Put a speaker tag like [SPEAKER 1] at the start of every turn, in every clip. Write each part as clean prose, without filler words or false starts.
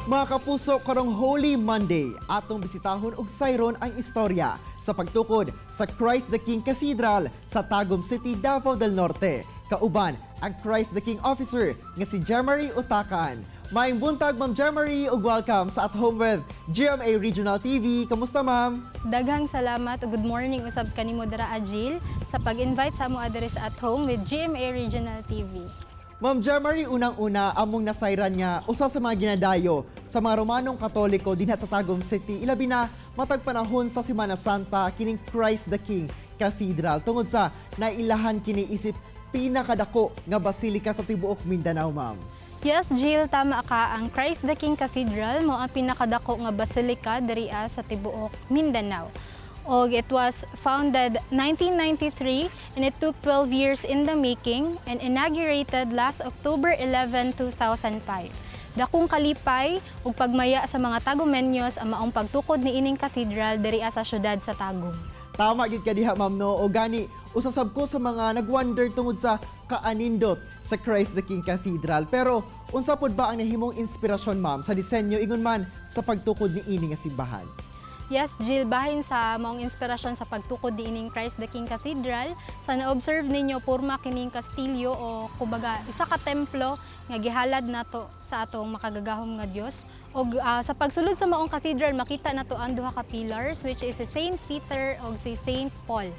[SPEAKER 1] Mga kapuso, karong Holy Monday, atong bisitahon og sayron ang istorya sa pagtukod sa Christ the King Cathedral sa Tagum City, Davao del Norte. Kauban ang Christ the King officer nga si Jemary Utacan. Maayong buntag, Ma'am Jemary, ug welcome sa At Home with GMA Regional TV. Kamusta, Ma'am?
[SPEAKER 2] Daghang salamat ug good morning usab kanimo dara Agil sa pag-invite sa amo adres At Home with GMA Regional TV.
[SPEAKER 1] Ma'am Jemary, unang-una among nasayran nga usa sa mga ginadayo sa mga Romanong Katoliko dinha sa Tagum City, ilabi na matag panahon sa Semana Santa kining Christ the King Cathedral tungod sa nailahan kini isip pinakadako nga basilika sa tibuok Mindanao, ma'am.
[SPEAKER 2] Yes, Jill, tama ka. Ang Christ the King Cathedral mo ang pinakadako nga basilika diriya sa tibuok Mindanao. Og it was founded 1993 and it took 12 years in the making and inaugurated last October 11, 2005. Dakong kalipay ug pagmaya sa mga Tagumenyos ang maong pagtukod ni ining cathedral diriya sa syudad sa Tagum.
[SPEAKER 1] Tama gid ka diha, ma'am, no? O gani usasab ko sa mga nagwonder tungod sa kaanindot sa Christ the King Cathedral. Pero unsa pod ba ang nahimong inspirasyon, ma'am, sa disenyo ingon man sa pagtukod ni ini nga simbahan?
[SPEAKER 2] Yes, Jill, bahin sa maong inspirasyon sa pagtukod ni ining Christ the King Cathedral, sa na-observe ninyo porma kining kastilyo o kumbaga isa ka templo nga gihalad nato sa atong makagagahom nga Dios. Og sa pagsulod sa maong cathedral makita nato ang duha ka pillars which is si Saint Peter og si Saint Paul.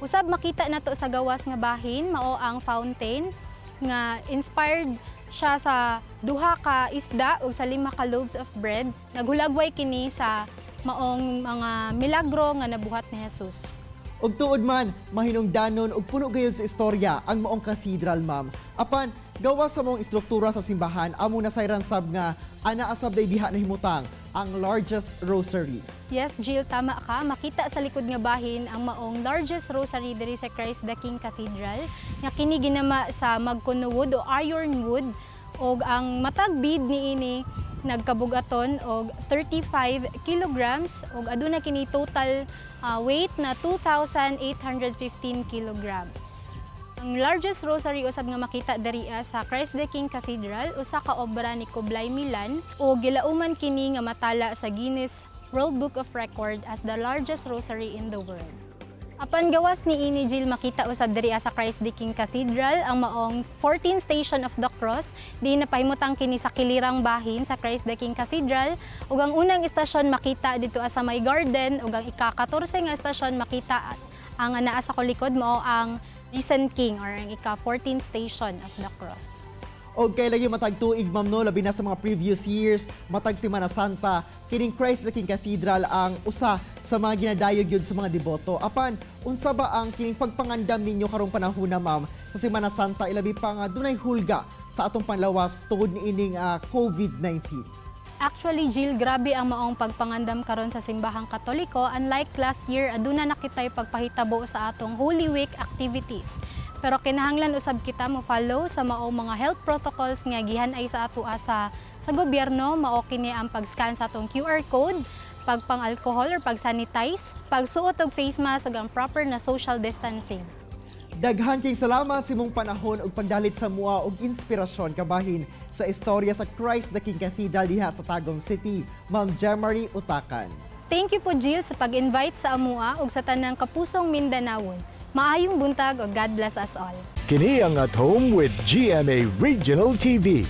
[SPEAKER 2] Usab makita nato sa gawas nga bahin mao ang fountain nga inspired siya sa duha ka isda ug sa 5 ka loaves of bread. Naghulagway kini sa maong mga milagro nga nabuhat ni Jesus.
[SPEAKER 1] Og tuod man, mahinungdanon og puno gayud sa istorya ang maong cathedral, ma'am. Apan gawas sa maong istruktura sa simbahan, amo nasayran sab nga ana asab day diha nahimutang ang largest rosary.
[SPEAKER 2] Yes, Jill, tama ka. Makita sa likod nga bahin ang maong largest rosary diri sa Christ the King Cathedral nga kini ginama sa magkuno wood o iron wood og ang matag bead niini nagkabugaton og 35 kilograms og aduna kini total weight na 2,815 kilograms. Ang largest rosary usab nga makita diriya sa Christ the King Cathedral usa ka obra ni Kublai Milan o gilauman kini nga matala sa Guinness World Book of Record as the largest rosary in the world. Apan gawas ni ini, Jill, makita usab diriya sa Christ the King Cathedral ang maong 14 Station of the Cross di napahimutang kini sa kilirang bahin sa Christ the King Cathedral ug ang unang istasyon makita dito sa may garden ug ang ika-14 nga istasyon makita ang anaa sa kulikod mao ang Risen King or ang ika-14 Station of the Cross.
[SPEAKER 1] Og kay lagi matag tuig, ma'am, no, labi na sa mga previous years, matag Semana Santa, kining Christ the King Cathedral ang usa sa mga ginadayo gyud sa mga deboto. Apan unsa ba ang kining pagpangandam ninyo karong panahon na, ma'am, sa Semana Santa ilabi pa nga dunay hulga sa atong panlawas tungod ni ining COVID-19?
[SPEAKER 2] Actually, Jill, grabe ang maong pagpangandam karon sa simbahang Katoliko. Unlike last year, aduna na kitay pagpahitabo sa atong Holy Week activities. Pero kinahanglan usab kita mo follow sa maong mga health protocols nga gihan-ay sa ato sa gobyerno. Mao kini ang pag-scan sa atong QR code, pagpang-alcohol or pag-sanitize, pagsuot og face mask ug ang proper na social distancing.
[SPEAKER 1] Daghan kay salamat sa imong panahon ug pagdalit sa mua og inspirasyon kabahin sa istorya sa Christ the King Cathedral diha sa Tagum City, Ma'am Jemary Utacan.
[SPEAKER 2] Thank you po, Jill, sa pag-invite sa amua ug sa tanang kapusong Mindanawon. Maayong buntag ug God bless us all.
[SPEAKER 3] Kini ang At Home with GMA Regional TV.